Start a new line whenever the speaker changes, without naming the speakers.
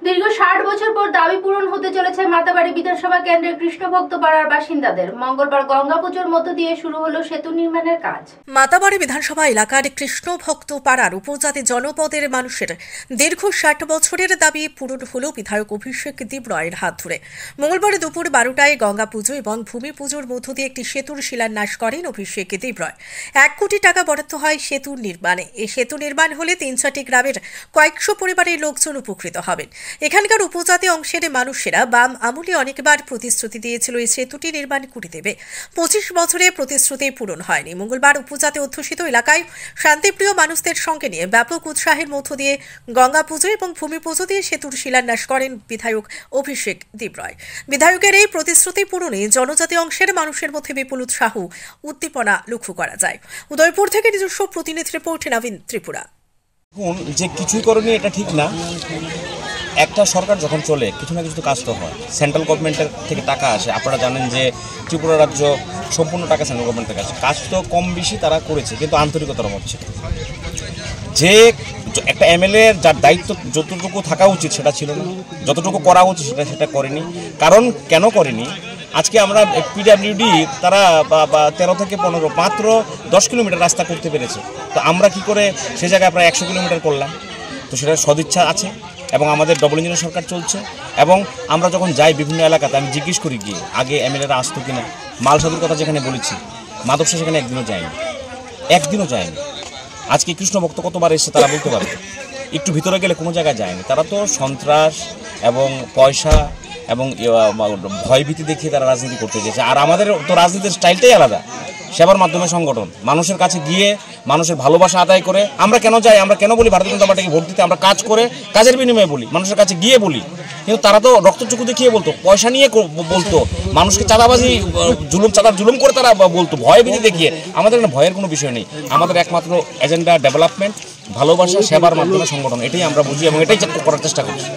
দীর্ঘ ৬০ বছর পর দাবি পূরণ হতে চলেছে মাতাবাড়ি বিধানসভা কেন্দ্রের কৃষ্ণভক্ত পাড়ার বাসিন্দাদের। মঙ্গলবার গঙ্গা পুজোর মধ্য দিয়ে শুরু হলো সেতু নির্মাণের কাজ।
মাতাবাড়ি বিধানসভা এলাকার কৃষ্ণভক্ত পাড়ার উপজাতি জনপদের মানুষের দীর্ঘ ৬০ বছরের দাবি পূরণ হলো বিধায়ক অভিষেক দেব রায়ের হাত ধরে। মঙ্গলবার দুপুর ১২টায় গঙ্গা পুজো এবং ভূমি পুজোর মধ্য দিয়ে একটি সেতুর শিলান্যাস করেন অভিষেক দেব রায়। ১ কোটি টাকা বরাদ্দ হয় সেতু নির্মাণে। এই সেতু নির্মাণ হলে ৩-৬টি গ্রামের কয়েকশো পরিবারের লোকজন উপকৃত হবেন। এখানকার উপজাতি অংশের মানুষেরা বাম আমলে অনেকবার প্রতিশ্রুতি দিয়েছিল এই সেতুটি নির্মাণ করে দেবে। ২৫ বছরে প্রতিশ্রুতি পূরণ হয়নি। মঙ্গলবার উপজাতি অধ্যুষিত এলাকায় শান্তিপ্রিয় মানুষদের সঙ্গে নিয়ে ব্যাপক উৎসাহের মধ্য দিয়ে গঙ্গা পুজো এবং ভূমি পুজো দিয়ে সেতুর শিলান্যাস করেন বিধায়ক অভিষেক দেব রায়। বিধায়কের এই প্রতিশ্রুতি পূরণে জনজাতি অংশের মানুষের মধ্যে বিপুল উৎসাহ উদ্দীপনা লক্ষ্য করা যায়। উদয়পুর থেকে নিজস্ব প্রতিনিধি রিপোর্ট নবীন ত্রিপুরা।
যে কিছুই করেনি এটা ঠিক না। একটা সরকার যখন চলে কিছু না কিছু তো কাজ তো হয়। সেন্ট্রাল গভর্নমেন্টের থেকে টাকা আসে। আপনারা জানেন যে ত্রিপুরা রাজ্য সম্পূর্ণ টাকা সেন্ট্রাল গভর্নমেন্ট থেকে আসে। কাজ তো কম বেশি তারা করেছে, কিন্তু আন্তরিকতার অভাব ছিল। যে একটা এমএলএ যার দায়িত্ব যতটুকু থাকা উচিত সেটা ছিল না, যতটুকু করা উচিত সেটা করেনি। কারণ কেন করেনি? আজকে আমরা পিডাব্লিউডি তারা 13 থেকে 15 মাত্র 10 কিলোমিটার রাস্তা করতে পেরেছে। তো আমরা কি করে সে জায়গায় প্রায় 100 কিলোমিটার করলাম? তো সেটা সদিচ্ছা আছে এবং আমাদের ডবল ইঞ্জিনের সরকার চলছে। এবং আমরা যখন যাই বিভিন্ন এলাকাতে আমি জিজ্ঞেস করি গিয়ে আগে এমএলএরা আসতো কিনা। মালসাধুর কথা যেখানে বলেছি, মাধবসা সেখানে একদিনও যায়নি। আজকে কৃষ্ণভক্ত কতবার এসে তারা বলতে পারে। একটু ভিতরে গেলে কোনো জায়গায় যায়নি। তারা তো সন্ত্রাস এবং পয়সা এবং ভয়ভীতি দেখিয়ে তারা রাজনীতি করতে চেয়েছে। আর আমাদের তো রাজনীতির স্টাইলটাই আলাদা। সেবার মাধ্যমে সংগঠন, মানুষের কাছে গিয়ে মানুষের ভালোবাসা আদায় করে। আমরা কেন যাই, আমরা কেন বলি ভারতীয় জনতা পার্টিকে ভোট দিতে? আমরা কাজ করে কাজের বিনিময়ে বলি, মানুষের কাছে গিয়ে বলি। কিন্তু তারা তো রক্তচক্ষু দেখিয়ে বলতো, পয়সা নিয়ে বলতো, মানুষকে চাঁদাবাজি জুলুম করে তারা বলতো, ভয়ভীতি দেখিয়ে। আমাদের ভয়ের কোনো বিষয় নেই। আমাদের একমাত্র এজেন্ডা ডেভেলপমেন্ট, ভালোবাসা, সেবার মাধ্যমে সংগঠন। এটাই আমরা বুঝি এবং এটাই করার চেষ্টা করছি।